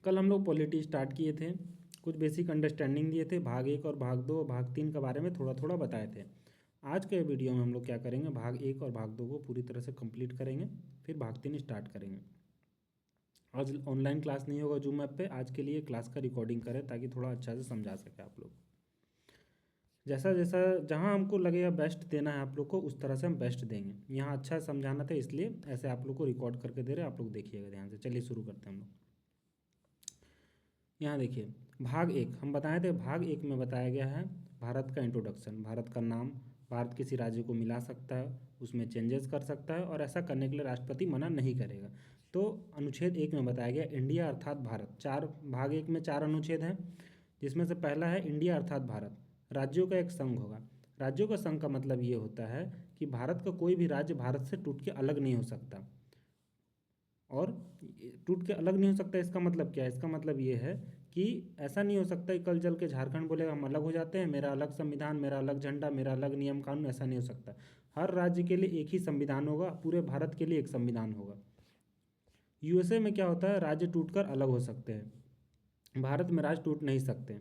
कल हम लोग पॉलिटी स्टार्ट किए थे, कुछ बेसिक अंडरस्टैंडिंग दिए थे, भाग 1 और भाग 2 भाग 3 के बारे में थोड़ा थोड़ा बताए थे। आज के वीडियो में हम लोग क्या करेंगे, भाग 1 और भाग 2 को पूरी तरह से कंप्लीट करेंगे, फिर भाग 3 स्टार्ट करेंगे। आज ऑनलाइन क्लास नहीं होगा जूम ऐप पे, आज के लिए क्लास का रिकॉर्डिंग करें ताकि थोड़ा अच्छा से समझा सके आप लोग। जैसा जैसा जहाँ हमको लगेगा बेस्ट देना है आप लोग को, उस तरह से हम बेस्ट देंगे। यहाँ अच्छा समझाना था इसलिए ऐसे आप लोग को रिकॉर्ड करके दे रहे हैं, आप लोग देखिएगा ध्यान से। चलिए शुरू करते हैं हम लोग। यहाँ देखिए, भाग 1 हम बताए थे, भाग 1 में बताया गया है भारत का इंट्रोडक्शन, भारत का नाम, भारत किसी राज्य को मिला सकता है, उसमें चेंजेस कर सकता है और ऐसा करने के लिए राष्ट्रपति मना नहीं करेगा। तो अनुच्छेद 1 में बताया गया इंडिया अर्थात भारत। भाग 1 में 4 अनुच्छेद हैं, जिसमें से पहला है इंडिया अर्थात भारत, राज्यों का एक संघ होगा। राज्यों का संघ का मतलब ये होता है कि भारत का कोई भी राज्य भारत से टूट के अलग नहीं हो सकता। और टूट के अलग नहीं हो सकता, इसका मतलब क्या है? इसका मतलब ये है कि ऐसा नहीं हो सकता कि कल चल के झारखंड बोलेगा हम अलग हो जाते हैं, मेरा अलग संविधान, मेरा अलग झंडा, मेरा अलग नियम कानून, ऐसा नहीं हो सकता। हर राज्य के लिए एक ही संविधान होगा, पूरे भारत के लिए एक संविधान होगा। यूएसए में क्या होता है, राज्य टूटकर अलग हो सकते हैं, भारत में राज्य टूट नहीं सकते।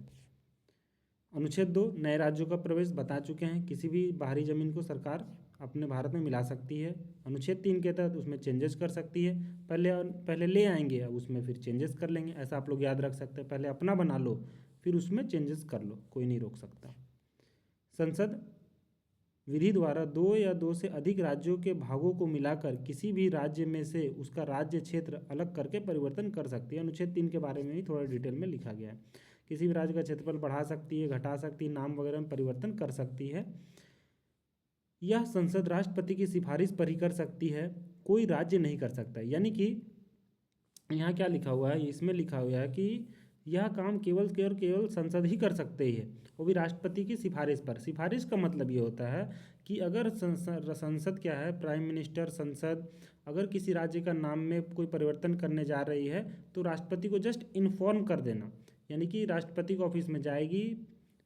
अनुच्छेद 2 नए राज्यों का प्रवेश बता चुके हैं, किसी भी बाहरी जमीन को सरकार अपने भारत में मिला सकती है। अनुच्छेद 3 के तहत उसमें चेंजेस कर सकती है, पहले ले आएंगे, अब उसमें फिर चेंजेस कर लेंगे, ऐसा आप लोग याद रख सकते हैं। पहले अपना बना लो, फिर उसमें चेंजेस कर लो, कोई नहीं रोक सकता। संसद विधि द्वारा 2 या 2 से अधिक राज्यों के भागों को मिलाकर किसी भी राज्य में से उसका राज्य क्षेत्र अलग करके परिवर्तन कर सकती है। अनुच्छेद 3 के बारे में भी थोड़ा डिटेल में लिखा गया है। किसी भी राज्य का क्षेत्रफल बढ़ा सकती है, घटा सकती है, नाम वगैरह में परिवर्तन कर सकती है। यह संसद राष्ट्रपति की सिफारिश पर ही कर सकती है, कोई राज्य नहीं कर सकता। यानी कि यहाँ क्या लिखा हुआ है, इसमें लिखा हुआ है कि यह काम केवल संसद ही कर सकते ही है, वो भी राष्ट्रपति की सिफारिश पर। सिफारिश का मतलब ये होता है कि अगर संसद क्या है, प्राइम मिनिस्टर, संसद अगर किसी राज्य का नाम में कोई परिवर्तन करने जा रही है तो राष्ट्रपति को जस्ट इन्फॉर्म कर देना। यानी कि राष्ट्रपति के ऑफिस में जाएगी,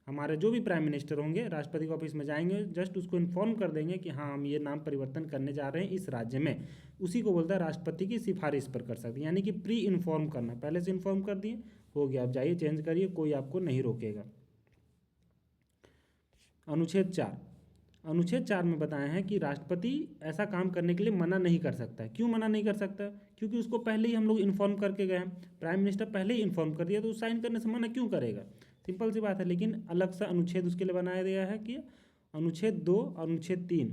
हमारे जो भी प्राइम मिनिस्टर होंगे राष्ट्रपति के ऑफिस में जाएंगे, जस्ट उसको इन्फॉर्म कर देंगे कि हाँ हम ये नाम परिवर्तन करने जा रहे हैं इस राज्य में, उसी को बोलता है राष्ट्रपति की सिफारिश पर कर सकते हैं। यानी कि प्री इन्फॉर्म करना, पहले से इन्फॉर्म कर दिए, हो गया, आप जाइए चेंज करिए, कोई आपको नहीं रोकेगा। अनुच्छेद 4 में बताया है कि राष्ट्रपति ऐसा काम करने के लिए मना नहीं कर सकता है। क्यों मना नहीं कर सकता? क्योंकि उसको पहले ही हम लोग इन्फॉर्म करके गए हैं, प्राइम मिनिस्टर पहले ही इन्फॉर्म कर दिया, तो साइन करने से मना क्यों करेगा? सिंपल सी बात है। लेकिन अलग सा अनुच्छेद उसके लिए बनाया गया है कि अनुच्छेद 2 और अनुच्छेद 3।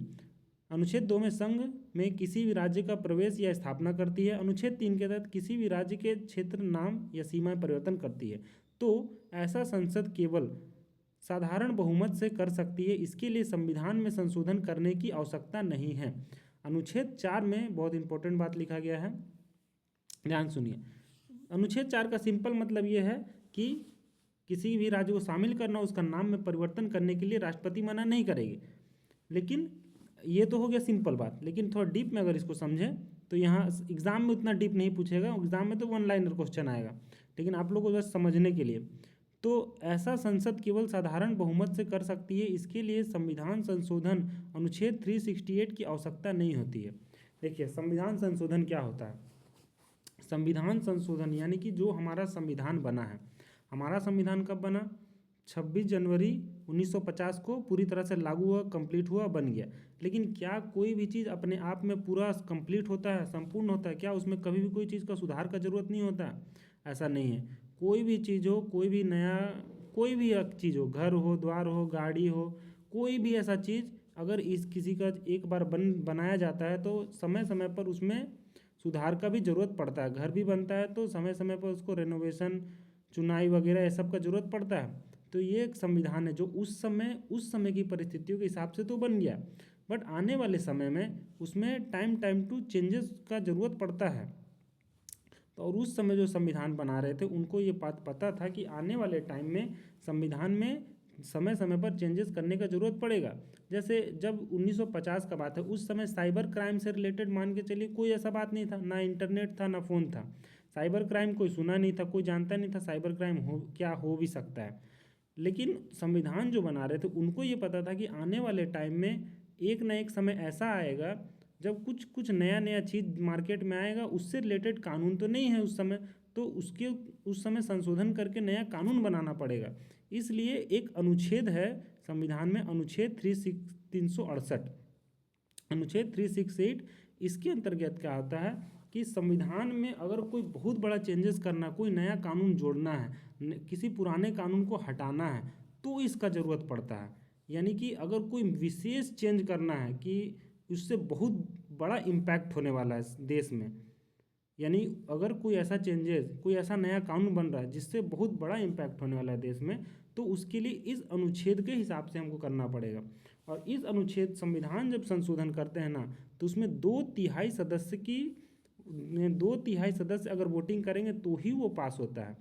अनुच्छेद 2 में संघ में किसी भी राज्य का प्रवेश या स्थापना करती है। अनुच्छेद 3 के तहत किसी भी राज्य के क्षेत्र, नाम या सीमाएं परिवर्तन करती है। तो ऐसा संसद केवल साधारण बहुमत से कर सकती है, इसके लिए संविधान में संशोधन करने की आवश्यकता नहीं है। अनुच्छेद 4 में बहुत इंपॉर्टेंट बात लिखा गया है, ध्यान सुनिए। अनुच्छेद 4 का सिंपल मतलब ये है कि किसी भी राज्य को शामिल करना, उसका नाम में परिवर्तन करने के लिए राष्ट्रपति मना नहीं करेगी। लेकिन ये तो हो गया सिंपल बात, लेकिन थोड़ा डीप में अगर इसको समझें तो यहाँ एग्जाम में उतना डीप नहीं पूछेगा, एग्जाम में तो 1 लाइनर क्वेश्चन आएगा, लेकिन आप लोगों को बस समझने के लिए। तो ऐसा संसद केवल साधारण बहुमत से कर सकती है, इसके लिए संविधान संशोधन अनुच्छेद 368 की आवश्यकता नहीं होती है। देखिए संविधान संशोधन क्या होता है? संविधान संशोधन यानी कि जो हमारा संविधान बना है, हमारा संविधान कब बना? 26 जनवरी 1950 को पूरी तरह से लागू हुआ, कंप्लीट हुआ, बन गया। लेकिन क्या कोई भी चीज़ अपने आप में पूरा कंप्लीट होता है, संपूर्ण होता है? क्या उसमें कभी भी कोई चीज़ का सुधार का जरूरत नहीं होता? ऐसा नहीं है। कोई भी चीज़ हो, कोई भी नया कोई भी चीज़ हो, घर हो, द्वार हो, गाड़ी हो, कोई भी ऐसा चीज़ अगर इस किसी का एक बार बनाया जाता है तो समय समय पर उसमें सुधार का भी ज़रूरत पड़ता है। घर भी बनता है तो समय समय पर उसको रेनोवेशन, चुनाई वगैरह ये सब का ज़रूरत पड़ता है। तो ये एक संविधान है जो उस समय की परिस्थितियों के हिसाब से तो बन गया, बट आने वाले समय में उसमें टाइम टू चेंजेस का ज़रूरत पड़ता है। तो और उस समय जो संविधान बना रहे थे उनको ये बात पता था कि आने वाले टाइम में संविधान में समय समय पर चेंजेस करने का ज़रूरत पड़ेगा। जैसे जब 1950 का बात है, उस समय साइबर क्राइम से रिलेटेड मान के चलिए कोई ऐसा बात नहीं था, ना इंटरनेट था, ना फ़ोन था। साइबर क्राइम कोई सुना नहीं था, कोई जानता नहीं था साइबर क्राइम क्या हो भी सकता है। लेकिन संविधान जो बना रहे थे उनको ये पता था कि आने वाले टाइम में एक ना एक समय ऐसा आएगा जब कुछ नया चीज़ मार्केट में आएगा, उससे रिलेटेड कानून तो नहीं है उस समय, तो उसके उस समय संशोधन करके नया कानून बनाना पड़ेगा। इसलिए एक अनुच्छेद है संविधान में, अनुच्छेद 368, अनुच्छेद 368। इसके अंतर्गत क्या होता है कि संविधान में अगर कोई बहुत बड़ा चेंजेस करना, कोई नया कानून जोड़ना है, किसी पुराने कानून को हटाना है, तो इसका ज़रूरत पड़ता है। यानी कि अगर कोई विशेष चेंज करना है कि उससे बहुत बड़ा इम्पैक्ट होने वाला है देश में, यानी अगर कोई ऐसा चेंजेस, कोई ऐसा नया कानून बन रहा है जिससे बहुत बड़ा इम्पैक्ट होने वाला है देश में, तो उसके लिए इस अनुच्छेद के हिसाब से हमको करना पड़ेगा। और इस अनुच्छेद, संविधान जब संशोधन करते हैं ना, तो उसमें 2/3 सदस्य अगर वोटिंग करेंगे तो ही वो पास होता है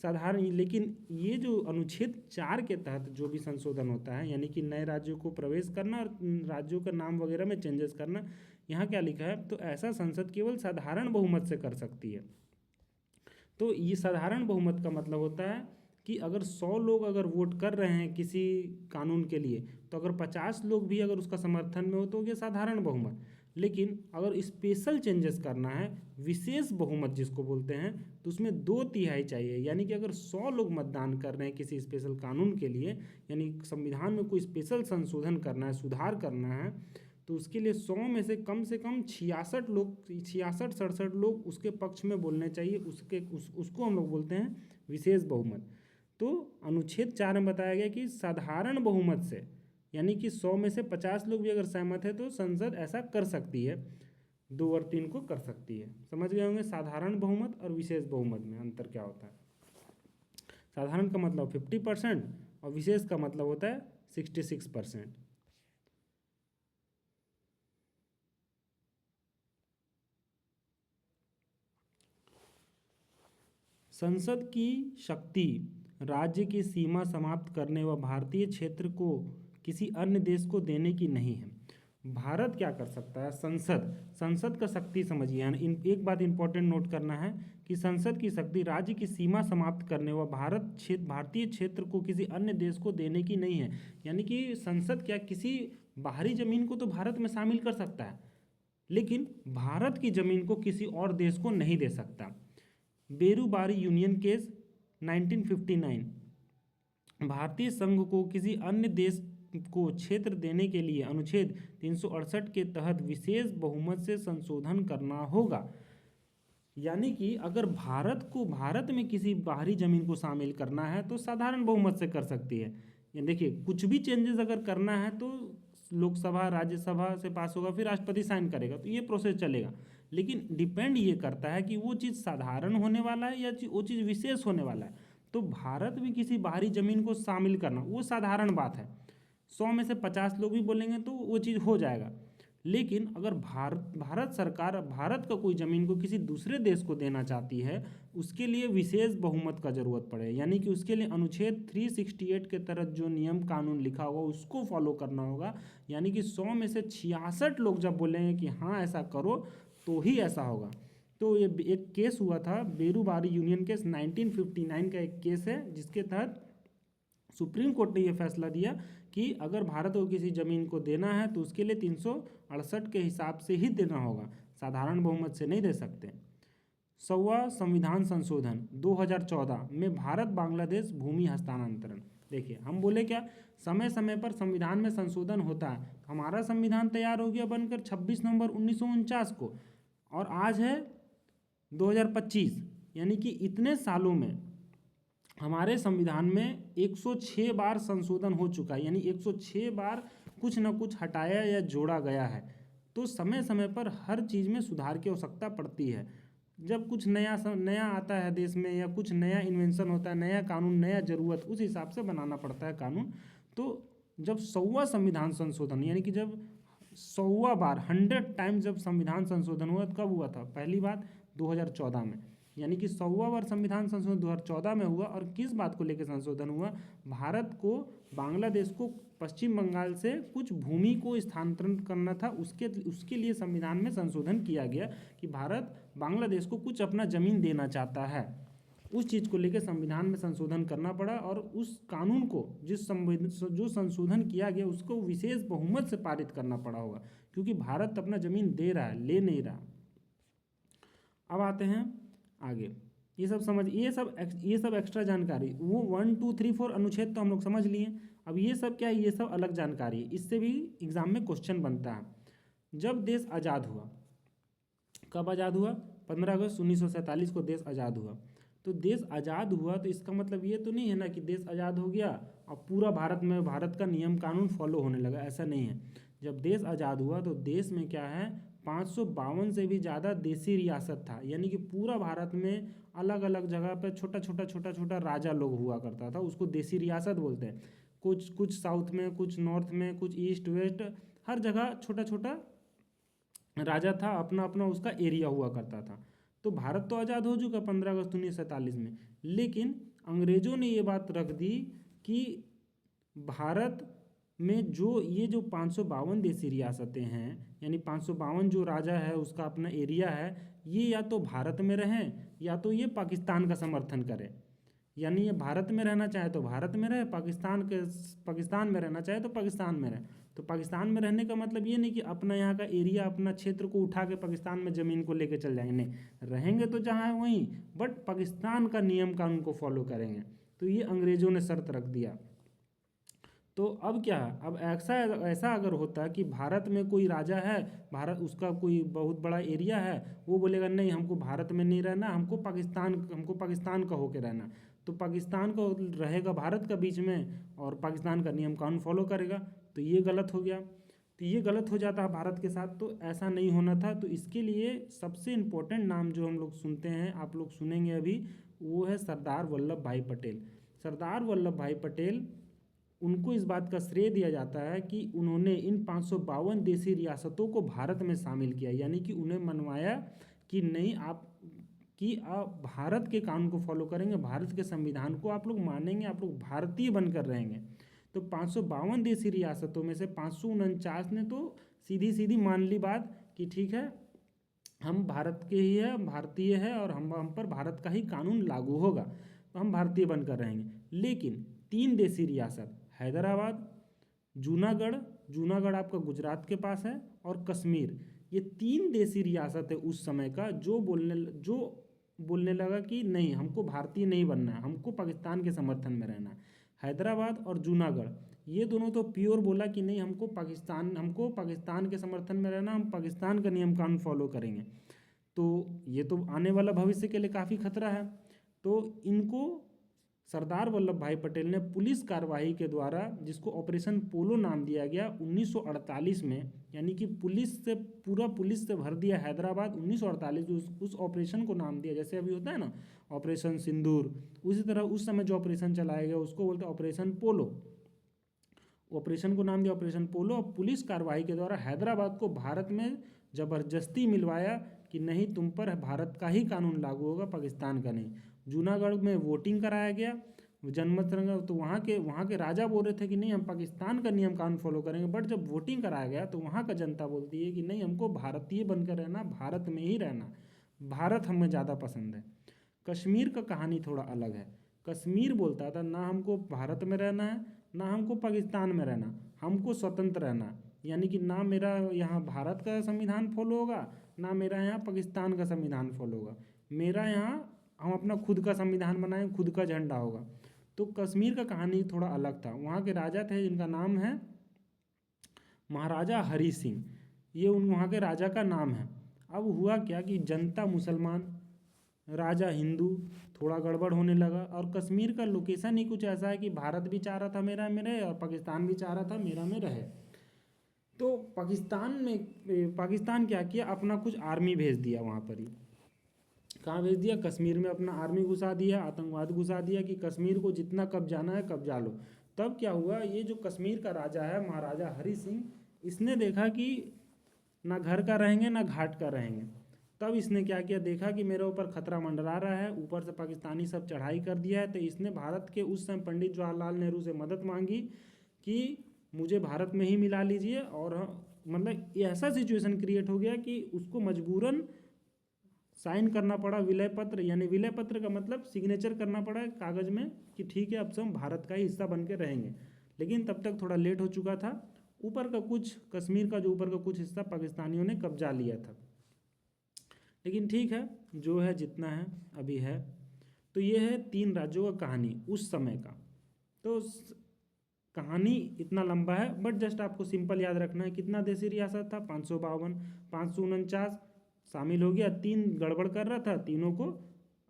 साधारण। लेकिन ये जो अनुच्छेद 4 के तहत जो भी संशोधन होता है, यानी कि नए राज्यों को प्रवेश करना और राज्यों का नाम वगैरह में चेंजेस करना, यहाँ क्या लिखा है, तो ऐसा संसद केवल साधारण बहुमत से कर सकती है। तो ये साधारण बहुमत का मतलब होता है कि अगर 100 लोग अगर वोट कर रहे हैं किसी कानून के लिए, तो अगर 50 लोग भी अगर उसका समर्थन में हो तो ये साधारण बहुमत। लेकिन अगर स्पेशल चेंजेस करना है, विशेष बहुमत जिसको बोलते हैं, तो उसमें 2/3 चाहिए। यानी कि अगर 100 लोग मतदान कर रहे हैं किसी स्पेशल कानून के लिए, यानी संविधान में कोई स्पेशल संशोधन करना है, सुधार करना है, तो उसके लिए 100 में से कम 66 लोग, 66-67 लोग उसके पक्ष में बोलने चाहिए। उसको हम लोग बोलते हैं विशेष बहुमत। तो अनुच्छेद 4 में बताया गया कि साधारण बहुमत से, यानी कि 100 में से 50 लोग भी अगर सहमत है तो संसद ऐसा कर सकती है, 2 और 3 को कर सकती है। समझ गए होंगे साधारण बहुमत और विशेष बहुमत में अंतर क्या होता है। साधारण का मतलब 50% और विशेष का मतलब होता है 66%। संसद की शक्ति राज्य की सीमा समाप्त करने व भारतीय क्षेत्र को किसी अन्य देश को देने की नहीं है। भारत क्या कर सकता है, संसद का शक्ति समझिए। एक बात इंपॉर्टेंट नोट करना है कि संसद की शक्ति राज्य की सीमा समाप्त करने व भारतीय क्षेत्र को किसी अन्य देश को देने की नहीं है। यानी कि संसद क्या किसी बाहरी जमीन को तो भारत में शामिल कर सकता है, लेकिन भारत की जमीन को किसी और देश को नहीं दे सकता। बेरूबारी यूनियन केस 1959, भारतीय संघ को किसी अन्य देश को क्षेत्र देने के लिए अनुच्छेद 368 के तहत विशेष बहुमत से संशोधन करना होगा। यानी कि अगर भारत में किसी बाहरी जमीन को शामिल करना है तो साधारण बहुमत से कर सकती है। ये देखिए, कुछ भी चेंजेस अगर करना है तो लोकसभा, राज्यसभा से पास होगा, फिर राष्ट्रपति साइन करेगा, तो ये प्रोसेस चलेगा। लेकिन डिपेंड ये करता है कि वो चीज़ साधारण होने वाला है या वो चीज़ विशेष होने वाला है। तो भारत में किसी बाहरी जमीन को शामिल करना वो साधारण बात है, 100 में से 50 लोग भी बोलेंगे तो वो चीज़ हो जाएगा। लेकिन अगर भारत सरकार भारत का कोई ज़मीन को किसी दूसरे देश को देना चाहती है, उसके लिए विशेष बहुमत का ज़रूरत पड़े। यानी कि उसके लिए अनुच्छेद 368 के तहत जो नियम कानून लिखा होगा उसको फॉलो करना होगा। यानी कि 100 में से 66 लोग जब बोलेंगे कि हाँ ऐसा करो, तो ही ऐसा होगा। तो ये एक केस हुआ था, बेरूबारी यूनियन केस 1959 का एक केस है, जिसके तहत सुप्रीम कोर्ट ने यह फैसला दिया कि अगर भारत को किसी ज़मीन को देना है तो उसके लिए 368 के हिसाब से ही देना होगा, साधारण बहुमत से नहीं दे सकते। 100वां संविधान संशोधन 2014 में भारत बांग्लादेश भूमि हस्तांतरण। देखिए, हम बोले क्या, समय समय पर संविधान में संशोधन होता है। हमारा संविधान तैयार हो गया बनकर 26 नवंबर 1949 को, और आज है 2025। यानी कि इतने सालों में हमारे संविधान में 106 बार संशोधन हो चुका है। यानी 106 बार कुछ न कुछ हटाया या जोड़ा गया है। तो समय समय पर हर चीज़ में सुधार की आवश्यकता पड़ती है। जब कुछ नया आता है देश में, या कुछ नया इन्वेंशन होता है, नया कानून, नया ज़रूरत, उस हिसाब से बनाना पड़ता है कानून। तो जब 100वां संविधान संशोधन, यानी कि जब 100वां बार 100 टाइम्स जब संविधान संशोधन हुआ, कब हुआ था, पहली बात 2014 में। यानी कि 100वां बार संविधान संशोधन 2014 में हुआ। और किस बात को लेकर संशोधन हुआ, भारत को बांग्लादेश को पश्चिम बंगाल से कुछ भूमि को स्थानांतरण करना था, उसके लिए संविधान में संशोधन किया गया कि भारत बांग्लादेश को कुछ अपना ज़मीन देना चाहता है। उस चीज़ को लेकर संविधान में संशोधन करना पड़ा, और उस कानून को जो संशोधन किया गया उसको विशेष बहुमत से पारित करना पड़ा होगा, क्योंकि भारत अपना ज़मीन दे रहा है, ले नहीं रहा। अब आते हैं आगे। ये सब समझ, ये सब एक्स्ट्रा जानकारी, वो 1 2 3 4 अनुच्छेद तो हम लोग समझ लिए। अब ये सब क्या है, ये सब अलग जानकारी है, इससे भी एग्जाम में क्वेश्चन बनता है। जब देश आज़ाद हुआ, कब आज़ाद हुआ? 15 अगस्त 1947 को देश आज़ाद हुआ। तो देश आज़ाद हुआ तो इसका मतलब ये तो नहीं है ना कि देश आज़ाद हो गया और पूरा भारत में भारत का नियम कानून फॉलो होने लगा, ऐसा नहीं है। जब देश आज़ाद हुआ तो देश में क्या है, 552 से भी ज़्यादा देसी रियासत था, यानी कि पूरा भारत में अलग अलग जगह पे छोटा छोटा राजा लोग हुआ करता था, उसको देसी रियासत बोलते हैं। कुछ कुछ साउथ में, कुछ नॉर्थ में, कुछ ईस्ट वेस्ट, हर जगह छोटा छोटा राजा था, अपना अपना उसका एरिया हुआ करता था। तो भारत तो आज़ाद हो चुका 15 अगस्त 1947 में, लेकिन अंग्रेज़ों ने ये बात रख दी कि भारत में जो 552 देसी रियासतें हैं, यानी 552 जो राजा है उसका अपना एरिया है, ये या तो भारत में रहें या तो ये पाकिस्तान का समर्थन करें। यानी ये भारत में रहना चाहे तो भारत में रहे, पाकिस्तान में रहना चाहे तो पाकिस्तान में रहे। तो पाकिस्तान में रहने का मतलब ये नहीं कि अपना यहाँ का एरिया, अपना क्षेत्र को उठा के पाकिस्तान में ज़मीन को लेके चल जाएंगे, नहीं, रहेंगे तो जहाँ है वहीं, बट पाकिस्तान का नियम कानून को फॉलो करेंगे। तो ये अंग्रेज़ों ने शर्त रख दिया। तो अब क्या है, अब ऐसा अगर होता कि भारत में कोई राजा है, भारत उसका कोई बहुत बड़ा एरिया है, वो बोलेगा नहीं हमको भारत में नहीं रहना, हमको पाकिस्तान का होके रहना, तो पाकिस्तान को रहेगा भारत का बीच में और पाकिस्तान का नियम कानून फॉलो करेगा, तो ये गलत हो गया। तो ये गलत हो जाता है भारत के साथ, तो ऐसा नहीं होना था। तो इसके लिए सबसे इम्पोर्टेंट नाम जो हम लोग सुनते हैं, आप लोग सुनेंगे अभी, वो है सरदार वल्लभ भाई पटेल। सरदार वल्लभ भाई पटेल, उनको इस बात का श्रेय दिया जाता है कि उन्होंने इन 552 देसी रियासतों को भारत में शामिल किया, यानी कि उन्हें मनवाया कि नहीं आप भारत के कानून को फॉलो करेंगे, भारत के संविधान को आप लोग मानेंगे, आप लोग भारतीय बनकर रहेंगे। तो 552 देसी रियासतों में से 549 ने तो सीधी सीधी मान ली बात कि ठीक है, हम भारत के ही है, भारतीय है और हम पर भारत का ही कानून लागू होगा, तो हम भारतीय बनकर रहेंगे। लेकिन 3 देसी रियासत, हैदराबाद, जूनागढ़ आपका गुजरात के पास है, और कश्मीर, ये 3 देसी रियासत है उस समय का, जो बोलने लगा कि नहीं हमको भारतीय नहीं बनना है, हमको पाकिस्तान के समर्थन में रहना है। हैदराबाद और जूनागढ़, ये दोनों तो प्योर बोला कि नहीं हमको पाकिस्तान के समर्थन में रहना, हम पाकिस्तान का नियम कानून फॉलो करेंगे। तो ये तो आने वाला भविष्य के लिए काफ़ी खतरा है। तो इनको सरदार वल्लभ भाई पटेल ने पुलिस कार्रवाई के द्वारा, जिसको ऑपरेशन पोलो नाम दिया गया 1948 में, यानी कि पुलिस से भर दिया हैदराबाद 1948, उस ऑपरेशन को नाम दिया, जैसे अभी होता है ना ऑपरेशन सिंदूर, उसी तरह उस समय जो ऑपरेशन चलाया गया उसको बोलते हैं ऑपरेशन पोलो। ऑपरेशन को नाम दिया ऑपरेशन पोलो, और पुलिस कार्रवाई के द्वारा हैदराबाद को भारत में ज़बरदस्ती मिलवाया कि नहीं तुम पर भारत का ही कानून लागू होगा, पाकिस्तान का नहीं। जूनागढ़ में वोटिंग कराया गया, जनमत रंगा, तो वहाँ के राजा बोल रहे थे कि नहीं हम पाकिस्तान का नियम कानून फॉलो करेंगे, बट जब वोटिंग कराया गया तो वहाँ का जनता बोलती है कि नहीं हमको भारतीय बनकर रहना, भारत में ही रहना, भारत हमें ज़्यादा पसंद है। कश्मीर का कहानी थोड़ा अलग है। कश्मीर बोलता था ना हमको भारत में रहना है, ना हमको पाकिस्तान में रहना, हमको स्वतंत्र रहना, यानी कि ना मेरा यहाँ भारत का संविधान फॉलो होगा, ना मेरा यहाँ पाकिस्तान का संविधान फॉलो होगा, मेरा यहाँ हम अपना खुद का संविधान बनाएं, खुद का झंडा होगा। तो कश्मीर का कहानी थोड़ा अलग था। वहाँ के राजा थे जिनका नाम है महाराजा हरी सिंह, ये वहाँ के राजा का नाम है। अब हुआ क्या कि जनता मुसलमान, राजा हिंदू, थोड़ा गड़बड़ होने लगा, और कश्मीर का लोकेशन ही कुछ ऐसा है कि भारत भी चाह रहा था मेरा में रहे और पाकिस्तान भी चाह रहा था मेरा में रहे। तो पाकिस्तान क्या किया, अपना कुछ आर्मी भेज दिया वहाँ पर ही। कहाँ भेज दिया? कश्मीर में अपना आर्मी घुसा दिया, आतंकवाद घुसा दिया कि कश्मीर को जितना कब्जाना है कब्जा लो। तब क्या हुआ, ये जो कश्मीर का राजा है महाराजा हरी सिंह, इसने देखा कि ना घर का रहेंगे ना घाट का रहेंगे। तब इसने क्या किया, देखा कि मेरे ऊपर खतरा मंडरा रहा है, ऊपर से पाकिस्तानी सब चढ़ाई कर दिया है, तो इसने भारत के उस समय पंडित जवाहरलाल नेहरू से मदद मांगी कि मुझे भारत में ही मिला लीजिए। और मतलब ऐसा सिचुएशन क्रिएट हो गया कि उसको मजबूरन साइन करना पड़ा विलय पत्र, यानी विलय पत्र का मतलब सिग्नेचर करना पड़ा कागज़ में कि ठीक है अब से हम भारत का ही हिस्सा बन के रहेंगे। लेकिन तब तक थोड़ा लेट हो चुका था, ऊपर का कुछ कश्मीर का जो ऊपर का कुछ हिस्सा पाकिस्तानियों ने कब्जा लिया था। लेकिन ठीक है, जो है जितना है अभी है। तो ये है 3 राज्यों का कहानी उस समय का। तो कहानी इतना लंबा है, बट जस्ट आपको सिंपल याद रखना है कितना देशी रियासत था, 552, 549 शामिल हो गया, 3 गड़बड़ कर रहा था, तीनों को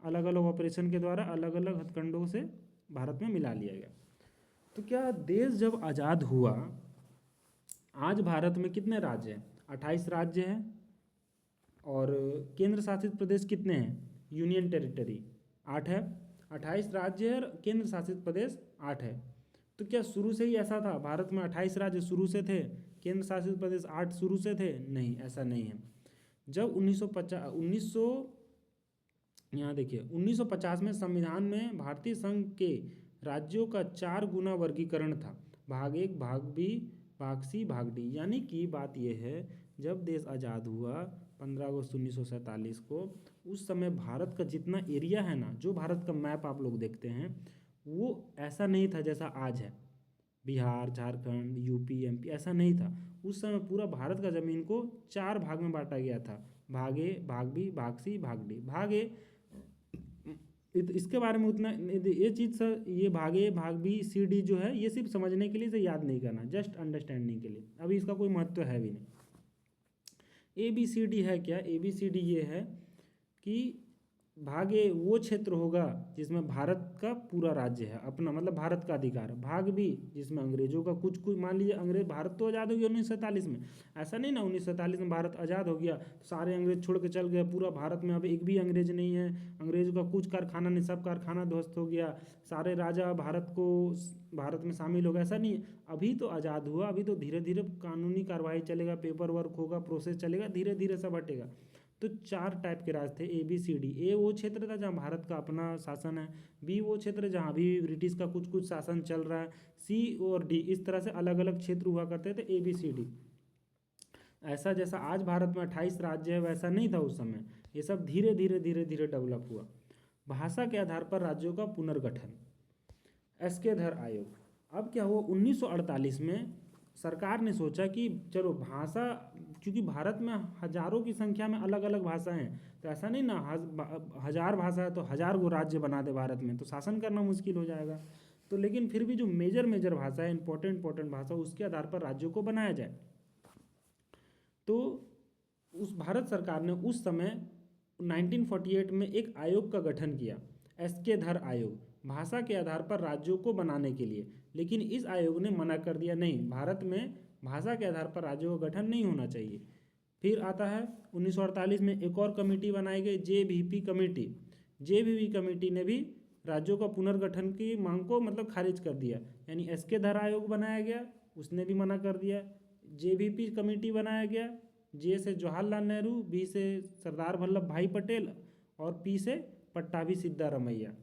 अलग अलग ऑपरेशन के द्वारा अलग अलग हथकंडों से भारत में मिला लिया गया। तो क्या देश जब आज़ाद हुआ, आज भारत में कितने राज्य हैं? 28 राज्य हैं, और केंद्र शासित प्रदेश कितने हैं? यूनियन टेरिटरी 8 है। 28 राज्य है, केंद्र शासित प्रदेश 8 है। तो क्या शुरू से ही ऐसा था भारत में 28 राज्य शुरू से थे, केंद्र शासित प्रदेश 8 शुरू से थे? नहीं, ऐसा नहीं है। जब 1950 यहाँ देखिए 1950 में संविधान में भारतीय संघ के राज्यों का 4 गुना वर्गीकरण था, भाग 1, भाग बी, भाग सी, भाग डी। यानी कि बात यह है, जब देश आज़ाद हुआ 15 अगस्त 1947 को, उस समय भारत का जितना एरिया है ना, जो भारत का मैप आप लोग देखते हैं, वो ऐसा नहीं था जैसा आज है। बिहार, झारखंड, यूपी, एमपी ऐसा नहीं था। उस समय पूरा भारत का ज़मीन को 4 भाग में बांटा गया था, भाग ए, भाग बी, भाग सी, भाग डी। भाग ए, इसके बारे में उतना ये चीज़ सर, ये भाग ए, भाग बी, सी, डी जो है, ये सिर्फ समझने के लिए, इसे याद नहीं करना, जस्ट अंडरस्टैंडिंग के लिए। अभी इसका कोई महत्व है भी नहीं। ए बी सी डी है क्या? ए बी सी डी ये है कि भाग ए वो क्षेत्र होगा जिसमें भारत का पूरा राज्य है अपना, मतलब भारत का अधिकार। भाग बी जिसमें अंग्रेजों का कुछ कुछ, मान लीजिए अंग्रेज, भारत तो आज़ाद हो गया 1947 में, ऐसा नहीं ना 1947 में भारत आज़ाद हो गया तो सारे अंग्रेज छोड़ के चल गए, पूरा भारत में अब एक भी अंग्रेज नहीं है, अंग्रेजों का कुछ कारखाना नहीं, सब कारखाना ध्वस्त हो गया, सारे राजा भारत में शामिल हो गए, ऐसा नहीं है। अभी तो आज़ाद हुआ, अभी तो धीरे धीरे कानूनी कार्रवाई चलेगा, पेपर वर्क होगा, प्रोसेस चलेगा, धीरे धीरे सब हटेगा। तो 4 टाइप के राज थे, ए बी सी डी। ए वो क्षेत्र था जहाँ भारत का अपना शासन है, बी वो क्षेत्र जहाँ भी ब्रिटिश का कुछ कुछ शासन चल रहा है, सी और डी, इस तरह से अलग अलग क्षेत्र हुआ करते थे, ए बी सी डी। ऐसा जैसा आज भारत में 28 राज्य है, वैसा नहीं था उस समय। ये सब धीरे धीरे धीरे धीरे डेवलप हुआ। भाषा के आधार पर राज्यों का पुनर्गठन, एसके धर आयोग। अब क्या हुआ, 1948 में सरकार ने सोचा कि चलो भाषा, क्योंकि भारत में हजारों की संख्या में अलग अलग भाषाएं हैं, तो ऐसा नहीं ना 1000 भाषा है तो 1000 गो राज्य बना दे भारत में, तो शासन करना मुश्किल हो जाएगा। तो लेकिन फिर भी जो मेजर भाषा है, इंपॉर्टेंट भाषा, उसके आधार पर राज्यों को बनाया जाए। तो उस भारत सरकार ने उस समय 1948 में एक आयोग का गठन किया, एसके धर आयोग, भाषा के आधार पर राज्यों को बनाने के लिए। लेकिन इस आयोग ने मना कर दिया, नहीं, भारत में भाषा के आधार पर राज्यों का गठन नहीं होना चाहिए। फिर आता है 1948 में एक और कमेटी बनाई गई, JVP कमेटी। JVP कमेटी ने भी राज्यों का पुनर्गठन की मांग को मतलब खारिज कर दिया, यानी एसके धर आयोग बनाया गया, उसने भी मना कर दिया। JVP कमेटी बनाया गया, जे से जवाहरलाल नेहरू, बी से सरदार वल्लभ भाई पटेल और पी से पट्टाभी सिद्धारमैया।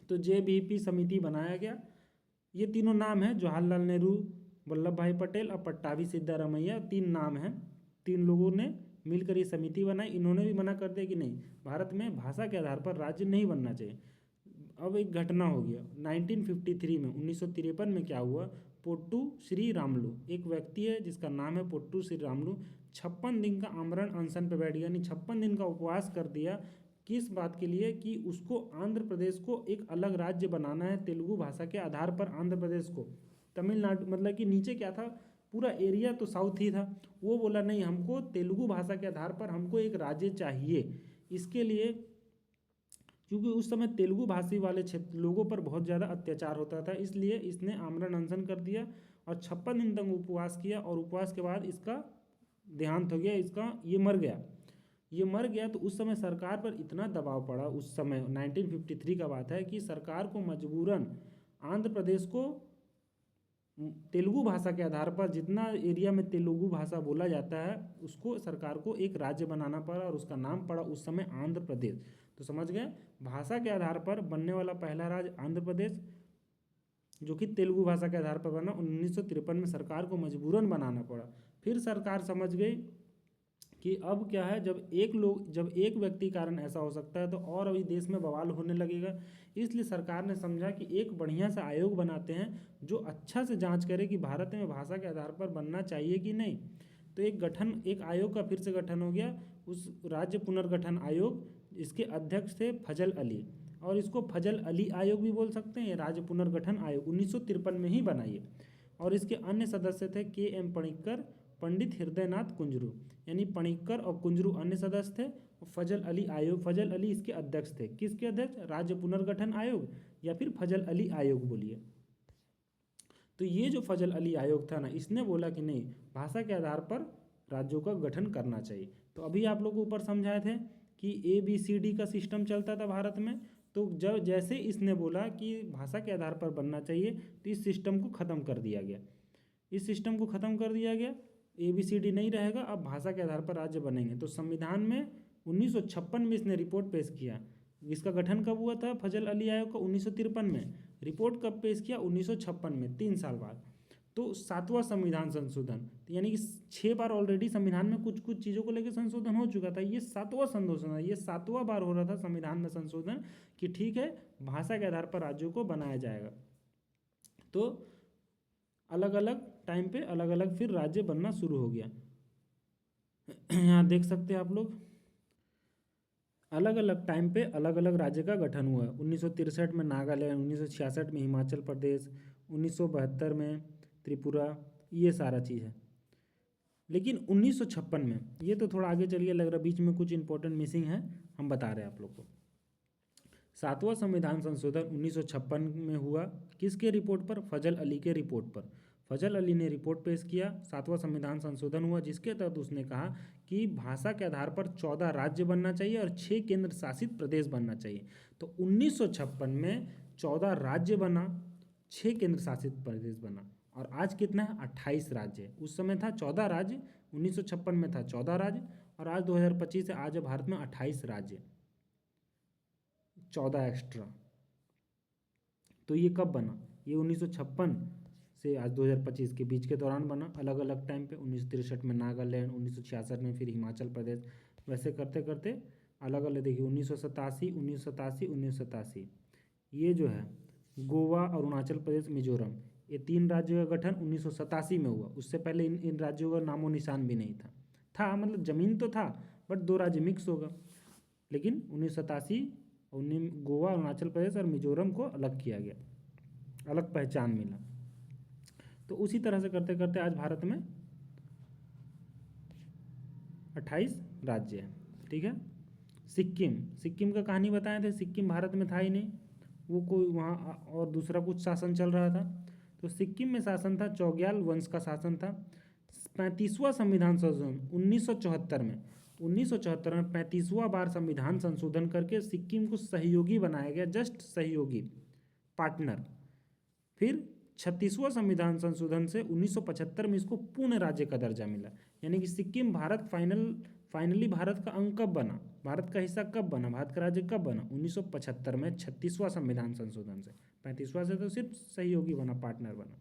तो JVP समिति बनाया गया। ये तीनों नाम हैं, जवाहरलाल नेहरू, वल्लभ भाई पटेल और पट्टाभी सिद्धारमैया, 3 नाम हैं। 3 लोगों ने मिलकर ये समिति बनाई। इन्होंने भी मना कर दिया कि नहीं, भारत में भाषा के आधार पर राज्य नहीं बनना चाहिए। अब एक घटना हो गया 1953 में, 1953 में क्या हुआ, पोट्टू श्री रामलू, एक व्यक्ति है जिसका नाम है पोट्टू श्री रामलू, 56 दिन का आमरण अनशन पर बैठ गया, यानी 56 दिन का उपवास कर दिया। किस बात के लिए? कि उसको आंध्र प्रदेश को एक अलग राज्य बनाना है, तेलुगु भाषा के आधार पर आंध्र प्रदेश को। तमिलनाडु मतलब कि नीचे क्या था, पूरा एरिया तो साउथ ही था। वो बोला नहीं, हमको तेलुगु भाषा के आधार पर हमको एक राज्य चाहिए। इसके लिए, क्योंकि उस समय तेलुगु भाषी वाले क्षेत्र लोगों पर बहुत ज़्यादा अत्याचार होता था, इसलिए इसने आमरण अनशन कर दिया और 56 दिन तक उपवास किया। और उपवास के बाद इसका देहांत हो गया, ये मर गया। तो उस समय सरकार पर इतना दबाव पड़ा, उस समय 1953 का बात है, कि सरकार को मजबूरन आंध्र प्रदेश को तेलुगु भाषा के आधार पर, जितना एरिया में तेलुगु भाषा बोला जाता है, उसको सरकार को एक राज्य बनाना पड़ा और उसका नाम पड़ा उस समय आंध्र प्रदेश। तो समझ गए, भाषा के आधार पर बनने वाला पहला राज्य आंध्र प्रदेश, जो कि तेलुगु भाषा के आधार पर बना। 1953 में सरकार को मजबूरन बनाना पड़ा। फिर सरकार समझ गई कि अब क्या है, जब एक व्यक्ति कारण ऐसा हो सकता है तो और अभी देश में बवाल होने लगेगा। इसलिए सरकार ने समझा कि एक बढ़िया सा आयोग बनाते हैं जो अच्छा से जांच करे कि भारत में भाषा के आधार पर बनना चाहिए कि नहीं। तो एक आयोग का फिर से गठन हो गया, उस राज्य पुनर्गठन आयोग। इसके अध्यक्ष थे फजल अली। और इसको फजल अली आयोग भी बोल सकते हैं, राज्य पुनर्गठन आयोग 1953 में ही बनाई है। और इसके अन्य सदस्य थे के.एम. पणिक्कर, पंडित हृदयनाथ कुंजरू, यानी पणिक्कर और कुंजरू अन्य सदस्य थे। फजल अली आयोग, फजल अली इसके अध्यक्ष थे। किसके अध्यक्ष? राज्य पुनर्गठन आयोग या फिर फजल अली आयोग बोलिए। तो ये जो फजल अली आयोग था ना, इसने बोला कि नहीं, भाषा के आधार पर राज्यों का गठन करना चाहिए। तो अभी आप लोग ऊपर समझाए थे कि ABCD का सिस्टम चलता था भारत में। तो जब जैसे इसने बोला कि भाषा के आधार पर बनना चाहिए, तो इस सिस्टम को ख़त्म कर दिया गया। इस सिस्टम को ख़त्म कर दिया गया, ABCD नहीं रहेगा, अब भाषा के आधार पर राज्य बनेंगे। तो संविधान में 1956 में इसने रिपोर्ट पेश किया। इसका गठन कब हुआ था फजल अली आयोग का? 1953 में। रिपोर्ट कब पेश किया? 1956 में, 3 साल बाद। तो 7वां संविधान संशोधन, तो यानी कि 6 बार ऑलरेडी संविधान में कुछ कुछ चीज़ों को लेकर संशोधन हो चुका था। ये 7वां संशोधन है, ये 7वां बार हो रहा था संविधान में संशोधन कि ठीक है, भाषा के आधार पर राज्यों को बनाया जाएगा। तो अलग अलग टाइम पे अलग अलग फिर राज्य बनना शुरू हो गया। यहाँ देख सकते हैं आप लोग, अलग अलग टाइम पे अलग अलग राज्य का गठन हुआ। 1963 में नागालैंड, 1966 में हिमाचल प्रदेश, 1972 में त्रिपुरा, ये सारा चीज़ है। लेकिन 1956 में, ये तो थोड़ा आगे चलिए, लग रहा बीच में कुछ इंपॉर्टेंट मिसिंग है, हम बता रहे हैं आप लोग को। 7वां संविधान संशोधन 1956 में हुआ, किसके रिपोर्ट पर? फजल अली के रिपोर्ट पर। फजल अली ने रिपोर्ट पेश किया, 7वां संविधान संशोधन हुआ, जिसके तहत उसने कहा कि भाषा के आधार पर 14 राज्य बनना चाहिए और 6 केंद्र शासित प्रदेश बनना चाहिए। तो 1956 में 14 राज्य बना, 6 केंद्र शासित प्रदेश बना, और आज कितना है? 28 राज्य है। उस समय था 14 राज्य, 1956 में था 14 राज्य, और आज 2025 है, आज भारत में 28 राज्य, 14 एक्स्ट्रा। तो ये कब बना? ये 1956 से आज 2025 के बीच के दौरान बना, अलग अलग टाइम पे। 1963 में नागालैंड, 1966 में फिर हिमाचल प्रदेश, वैसे करते करते अलग अलग। देखिए 1987, 1987, 1987, ये जो है गोवा, अरुणाचल प्रदेश, मिजोरम, ये 3 राज्यों का गठन 1987 में हुआ। उससे पहले इन राज्यों का नामो निशान भी नहीं था मतलब ज़मीन तो था, बट 2 राज्य मिक्स होगा। लेकिन 1987 गोवा, अरुणाचल प्रदेश और मिजोरम को अलग किया गया, अलग पहचान मिला। तो उसी तरह से करते करते आज भारत में 28 राज्य हैं। ठीक है। सिक्किम का कहानी बताए थे, सिक्किम भारत में था ही नहीं, वो कोई वहाँ और दूसरा कुछ शासन चल रहा था। तो सिक्किम में शासन था, चौग्याल वंश का शासन था। 35वां संविधान संशोधन 1974 में, 35वां बार संविधान संशोधन करके सिक्किम को सहयोगी बनाया गया, जस्ट सहयोगी, पार्टनर। फिर 36वां संविधान संशोधन से 1975 में इसको पूर्ण राज्य का दर्जा मिला। यानी कि सिक्किम फाइनली भारत का अंग कब बना, भारत का हिस्सा कब बना, भारत का राज्य कब बना? 1975 में 36वां संविधान संशोधन से। 35वां से तो सिर्फ सहयोगी बना, पार्टनर बना।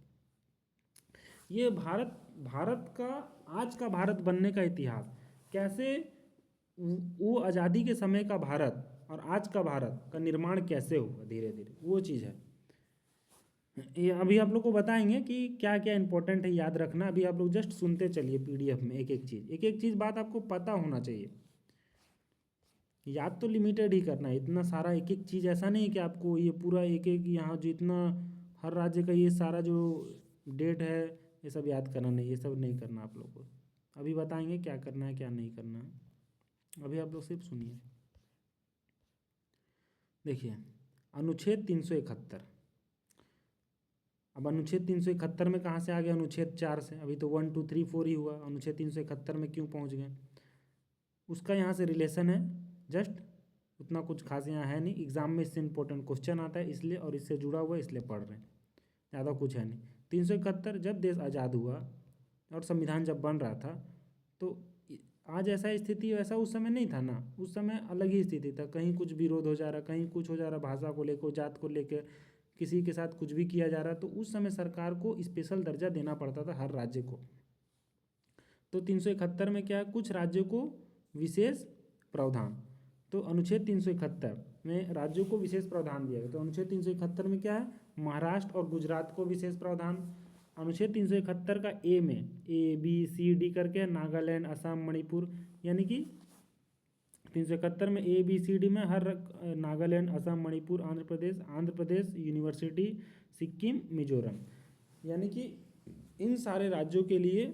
ये भारत का आज का भारत बनने का इतिहास, कैसे वो आज़ादी के समय का भारत और आज का भारत का निर्माण कैसे हुआ धीरे धीरे, वो चीज़ है। ये अभी आप लोग को बताएंगे कि क्या क्या इंपॉर्टेंट है, याद रखना। अभी आप लोग जस्ट सुनते चलिए PDF में, एक एक चीज़ बात आपको पता होना चाहिए। याद तो लिमिटेड ही करना है, इतना सारा एक एक चीज़ ऐसा नहीं कि आपको ये पूरा एक एक यहाँ जितना हर राज्य का ये सारा जो डेट है ये सब याद करना नहीं, ये सब नहीं करना आप लोग को। अभी बताएंगे क्या करना है क्या नहीं करना है, अभी आप लोग सिर्फ सुनिए। देखिए अनुच्छेद 371, अब अनुच्छेद 371 में कहाँ से आ गया? अनुच्छेद 4 से। अभी तो 1 2 3 4 ही हुआ, अनुच्छेद 371 में क्यों पहुँच गए? उसका यहाँ से रिलेशन है, जस्ट उतना कुछ खास यहाँ है नहीं। एग्जाम में इससे इंपॉर्टेंट क्वेश्चन आता है इसलिए, और इससे जुड़ा हुआ इसलिए पढ़ रहे हैं, ज़्यादा कुछ है नहीं। 371, जब देश आज़ाद हुआ और संविधान जब बन रहा था, तो आज ऐसा स्थिति वैसा उस समय नहीं था ना। उस समय अलग ही स्थिति था, कहीं कुछ विरोध हो जा रहा, कहीं कुछ हो जा रहा, भाषा को लेकर, जात को लेकर, किसी के साथ कुछ भी किया जा रहा। तो उस समय सरकार को स्पेशल दर्जा देना पड़ता था हर राज्य को। तो 371 में क्या है? कुछ राज्यों को विशेष प्रावधान। तो अनुच्छेद 371 में राज्यों को विशेष प्रावधान दिया गया। तो अनुच्छेद 371 में क्या है? महाराष्ट्र और गुजरात को विशेष प्रावधान। अनुच्छेद 371 का ए में ABCD करके नागालैंड, असम, मणिपुर, यानी कि 371 में ABCD में हर नागालैंड, असम, मणिपुर, आंध्र प्रदेश, यूनिवर्सिटी, सिक्किम, मिजोरम, यानी कि इन सारे राज्यों के लिए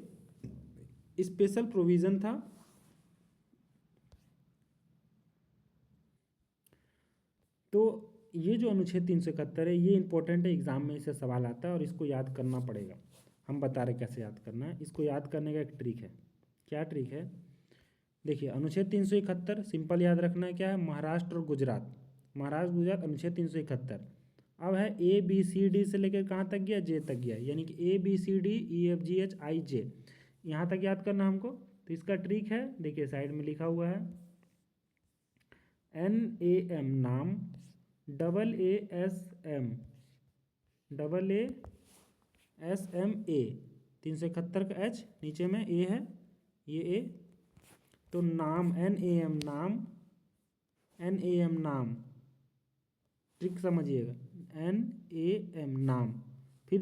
स्पेशल प्रोविज़न था। तो ये जो अनुच्छेद 371 है ये इंपॉर्टेंट है, एग्जाम में इससे सवाल आता है और इसको याद करना पड़ेगा। हम बता रहे कैसे याद करना है। इसको याद करने का एक ट्रिक है। क्या ट्रिक है? देखिए, अनुच्छेद 371 सिंपल याद रखना है, क्या है? महाराष्ट्र और गुजरात, महाराष्ट्र गुजरात अनुच्छेद 371। अब है ABCD से लेकर कहाँ तक गया? J तक गया, यानी कि ABCDEFGHIJ यहाँ तक याद करना हमको। तो इसका ट्रिक है, देखिए साइड में लिखा हुआ है, NAM नाम, AASM 371 का H, नीचे में A है, ये A, तो नाम NAM नाम, ट्रिक समझिएगा, NAM नाम, फिर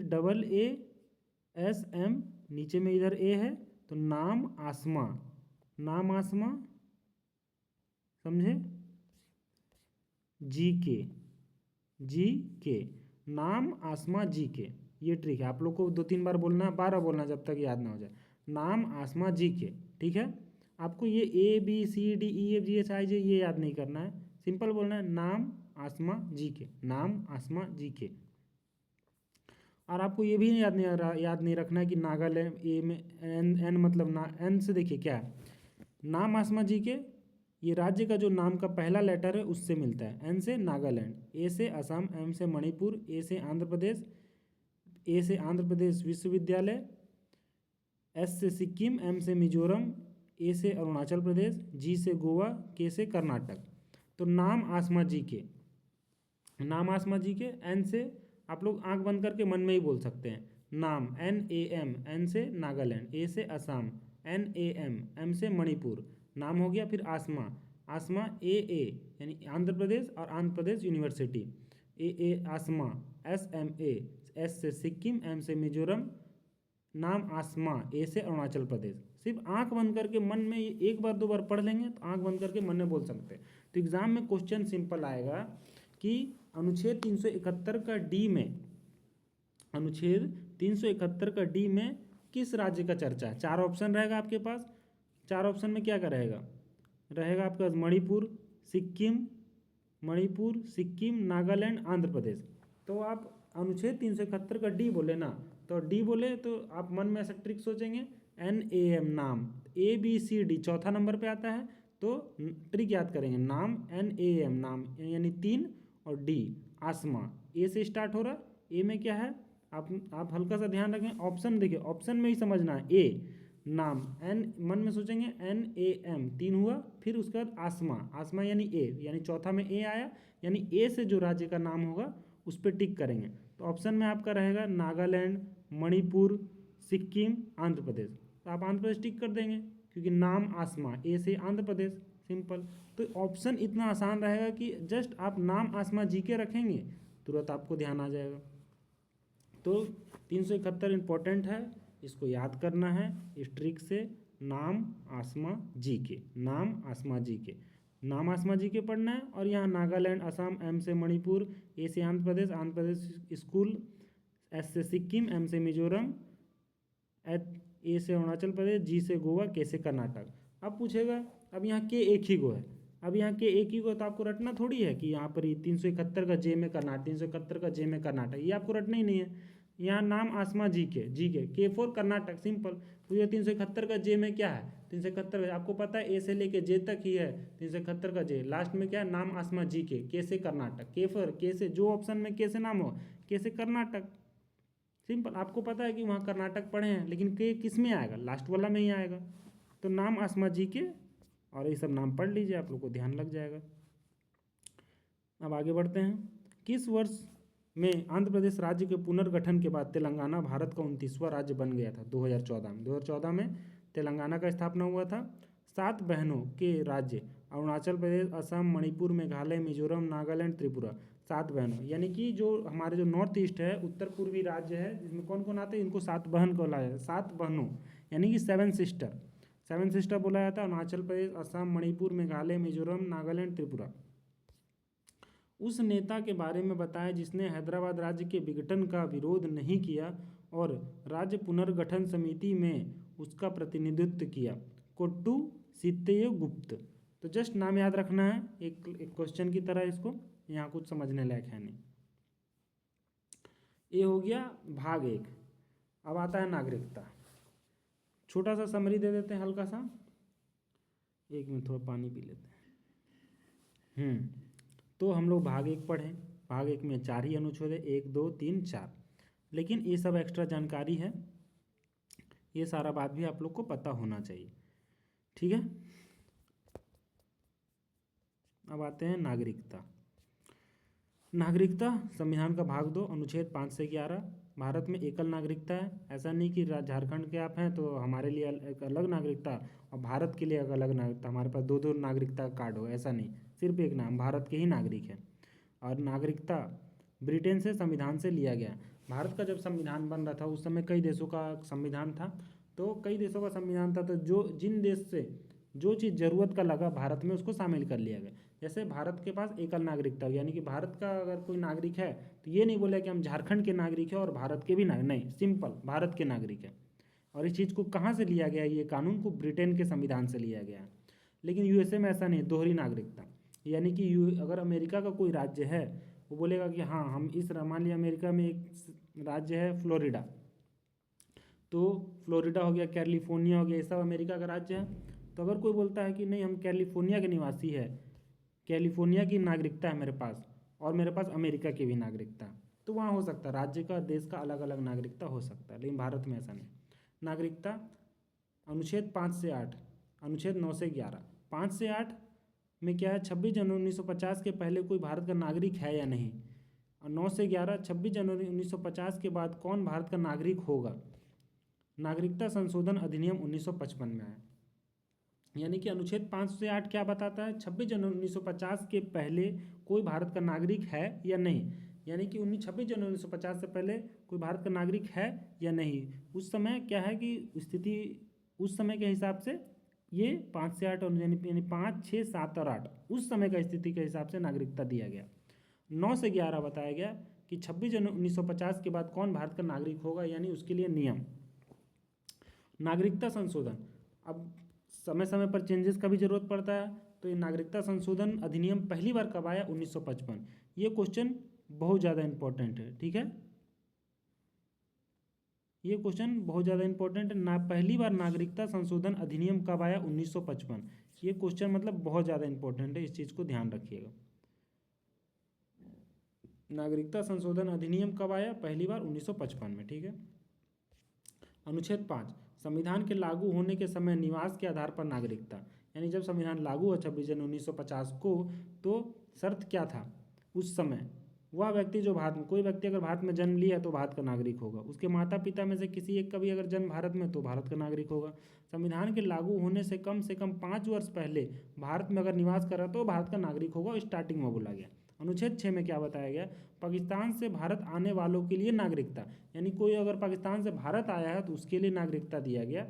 AASM, नीचे में इधर A है, तो नाम आसमा, नाम आसमा, समझे? GK नाम आसमा GK, ये ट्रिक है। आप लोग को 2-3 बार बोलना है, 12 बोलना जब तक याद ना हो जाए, नाम आसमा GK, ठीक है। आपको ये ABCDEFGHIJ ये याद नहीं करना है, सिंपल बोलना है नाम आसमा GK, नाम आसमा GK। और आपको ये भी याद नहीं रखना है कि नागालैंड, ए में N मतलब N से देखिए क्या है, नाम आसमा GK, ये राज्य का जो नाम का पहला लेटर है उससे मिलता है। N से नागालैंड, A से असम, M से मणिपुर, A से आंध्र प्रदेश विश्वविद्यालय, S से सिक्किम, M से मिजोरम, A से अरुणाचल प्रदेश, G से गोवा, K से कर्नाटक। तो नाम आसमा GK, नाम आसमा GK। N से आप लोग आंख बंद करके मन में ही बोल सकते हैं, नाम NAM, N से नागालैंड, A से असम, NAM, M से मणिपुर, नाम हो गया। फिर आसमा, आसमा AA यानी आंध्र प्रदेश और आंध्र प्रदेश यूनिवर्सिटी, AA आसमा, SMA, S से सिक्किम, M से मिजोरम, नाम आसमा, A से अरुणाचल प्रदेश। सिर्फ आंख बंद करके मन में 1-2 बार पढ़ लेंगे तो आंख बंद करके मन में बोल सकते हैं। तो एग्जाम में क्वेश्चन सिंपल आएगा कि अनुच्छेद 371 का D में, अनुच्छेद 371 का D में किस राज्य का चर्चा है? 4 ऑप्शन रहेगा आपके पास। 4 ऑप्शन में क्या रहेगा आपके पास? मणिपुर, सिक्किम, नागालैंड, आंध्र प्रदेश। तो आप अनुच्छेद 371 का D बोले ना, तो D बोले तो आप मन में ऐसा ट्रिक सोचेंगे, NAM नाम, ABCD चौथा नंबर पे आता है, तो ट्रिक याद करेंगे, नाम NAM नाम यानी 3, और D आसमा, A से स्टार्ट हो रहा, A में क्या है? आप हल्का सा ध्यान रखें, ऑप्शन देखिए, ऑप्शन में ही समझना है। A नाम, N मन में सोचेंगे, NAM 3 हुआ, फिर उसके बाद आसमा, आसमा यानी A, यानी चौथा में A आया, यानी A से जो राज्य का नाम होगा उस पर टिक करेंगे। तो ऑप्शन में आपका रहेगा नागालैंड, मणिपुर, सिक्किम, आंध्र प्रदेश। तो आप आंध्र प्रदेश टिक कर देंगे क्योंकि नाम आसमा, A से आंध्र प्रदेश, सिंपल। तो ऑप्शन इतना आसान रहेगा कि जस्ट आप नाम आसमा GK रखेंगे, तुरंत आपको ध्यान आ जाएगा। तो 371 इम्पोर्टेंट है, इसको याद करना है इस ट्रिक से, नाम आसमा GK, नाम आसमा GK, नाम आसमा GK पढ़ना है। और यहाँ नागालैंड, असम, M से मणिपुर, A से आंध्र प्रदेश स्कूल, S से सिक्किम, M से मिजोरम, A से अरुणाचल प्रदेश, G से गोवा, K से कर्नाटक। अब पूछेगा, अब यहाँ K एक ही गो है, अब यहाँ K एक ही गो, तो आपको रटना थोड़ी है कि यहाँ पर 371 का J में कर्नाटक, 371 का J में कर्नाटक, ये आपको रटना ही नहीं है। यहाँ नाम आसमा GK, K4 कर्नाटक, सिंपल। तो ये 371 का J में क्या है? 371 आपको पता है A से लेके J तक ही है, 371 का J लास्ट में क्या है? नाम आसमा GK, K से कर्नाटक, K4 K से जो ऑप्शन में K से नाम हो, K से कर्नाटक, सिंपल। आपको पता है कि वहाँ कर्नाटक पढ़े हैं, लेकिन K किस में आएगा? लास्ट वाला में ही आएगा। तो नाम आसमा GK और ये सब नाम पढ़ लीजिए, आप लोग को ध्यान लग जाएगा। अब आगे बढ़ते हैं। किस वर्ष में आंध्र प्रदेश राज्य के पुनर्गठन के बाद तेलंगाना भारत का 29वां राज्य बन गया था? 2014 में। 2014 में तेलंगाना का स्थापना हुआ था। 7 बहनों के राज्य, अरुणाचल प्रदेश, असम, मणिपुर, मेघालय, मिजोरम, नागालैंड, त्रिपुरा, 7 बहनों, यानी कि जो हमारे जो नॉर्थ ईस्ट है, उत्तर पूर्वी राज्य है, जिसमें कौन कौन आते हैं, इनको 7 बहन को लाया, 7 बहनों यानी कि 7 सिस्टर, सेवन सिस्टर बोला जाता है अरुणाचल प्रदेश, असम, मणिपुर, मेघालय, मिजोरम, नागालैंड, त्रिपुरा। उस नेता के बारे में बताएं जिसने हैदराबाद राज्य के विघटन का विरोध नहीं किया और राज्य पुनर्गठन समिति में उसका प्रतिनिधित्व किया। कोट्टू सित्तय गुप्त। तो जस्ट नाम याद रखना है एक क्वेश्चन की तरह, इसको यहाँ कुछ समझने लायक है नहीं। ये हो गया भाग 1। अब आता है नागरिकता। छोटा सा समरी दे देते हैं हल्का सा। एक मिनट थोड़ा पानी पी लेते हैं। तो हम लोग भाग 1 पढ़ें। भाग 1 में 4 ही अनुच्छेद है, 1, 2, 3, 4। लेकिन ये सब एक्स्ट्रा जानकारी है, ये सारा बात भी आप लोग को पता होना चाहिए, ठीक है। अब आते हैं नागरिकता। नागरिकता संविधान का भाग 2 अनुच्छेद 5 से 11। भारत में एकल नागरिकता है। ऐसा नहीं कि झारखंड के आप हैं तो हमारे लिए एक अलग नागरिकता और भारत के लिए एक अलग नागरिकता, हमारे पास 2 नागरिकता कार्ड हो, ऐसा नहीं, सिर्फ एक नाम, भारत के ही नागरिक है। और नागरिकता ब्रिटेन से संविधान से लिया गया। भारत का जब संविधान बन रहा था उस समय कई देशों का संविधान था, तो कई देशों का संविधान था, तो जिन देश से जो चीज़ ज़रूरत का लगा भारत में उसको शामिल कर लिया गया। जैसे भारत के पास एकल नागरिकता, यानी कि भारत का अगर कोई नागरिक है तो ये नहीं बोले कि हम झारखंड के नागरिक हैं और भारत के भी नहीं, सिंपल भारत के नागरिक हैं। और इस चीज़ को कहाँ से लिया गया, ये कानून को ब्रिटेन के संविधान से लिया गया है। लेकिन यूएसए में ऐसा नहीं, दोहरी नागरिकता, यानी कि अगर अमेरिका का कोई राज्य है वो बोलेगा कि हाँ हम इस, मान लिया अमेरिका में एक राज्य है फ्लोरिडा, तो फ्लोरिडा हो गया, कैलिफोर्निया हो गया, ये सब अमेरिका का राज्य है। तो अगर कोई बोलता है कि नहीं हम कैलिफोर्निया के निवासी है, कैलिफोर्निया की नागरिकता है मेरे पास और मेरे पास अमेरिका की भी नागरिकता, तो वहाँ हो सकता है, राज्य का देश का अलग अलग नागरिकता हो सकता है, लेकिन भारत में ऐसा नहीं। नागरिकता अनुच्छेद 5 से 8, अनुच्छेद 9 से 11। 5 से 8 में क्या है, 26 जनवरी 1950 के पहले कोई भारत का नागरिक है या नहीं। और 9 से 11, 26 जनवरी 1950 के बाद कौन भारत का नागरिक होगा। नागरिकता संशोधन अधिनियम 1955 में आया। यानी कि अनुच्छेद 5 से 8 क्या बताता है, 26 जनवरी 1950 के पहले कोई भारत का नागरिक है या नहीं। यानी कि 26 जनवरी 1950 से पहले कोई भारत का नागरिक है या नहीं। उस समय क्या है कि स्थिति उस समय के हिसाब से ये 5 से 8 और यानी 5, 6, 7 और 8 उस समय का स्थिति के हिसाब से नागरिकता दिया गया। 9 से 11 बताया गया कि 26 जनवरी 1950 के बाद कौन भारत का नागरिक होगा, यानी उसके लिए नियम। नागरिकता संशोधन, अब समय समय पर चेंजेस का भी जरूरत पड़ता है, तो ये नागरिकता संशोधन अधिनियम पहली बार कब आया, 1955। ये क्वेश्चन बहुत ज़्यादा इंपॉर्टेंट है, ठीक है, ये क्वेश्चन बहुत ज़्यादा इंपॉर्टेंट है ना। पहली बार नागरिकता संशोधन अधिनियम कब आया, 1955। ये क्वेश्चन मतलब बहुत ज़्यादा इंपॉर्टेंट है, इस चीज़ को ध्यान रखिएगा। नागरिकता संशोधन अधिनियम कब आया, पहली बार 1955 में, ठीक है। अनुच्छेद 5, संविधान के लागू होने के समय निवास के आधार पर नागरिकता, यानी जब संविधान लागू हुआ 26 जनवरी 1950 को, तो शर्त क्या था उस समय, वह व्यक्ति जो भारत में, कोई व्यक्ति अगर भारत में जन्म लिया तो भारत का नागरिक होगा, उसके माता पिता में से किसी एक का भी अगर जन्म भारत में तो भारत का नागरिक होगा। संविधान के लागू होने से कम 5 वर्ष पहले भारत में अगर निवास कर रहा तो भारत का नागरिक होगा, स्टार्टिंग में बोला गया। अनुच्छेद 6 में क्या बताया गया, पाकिस्तान से भारत आने वालों के लिए नागरिकता, यानी कोई अगर पाकिस्तान से भारत आया है तो उसके लिए नागरिकता दिया गया।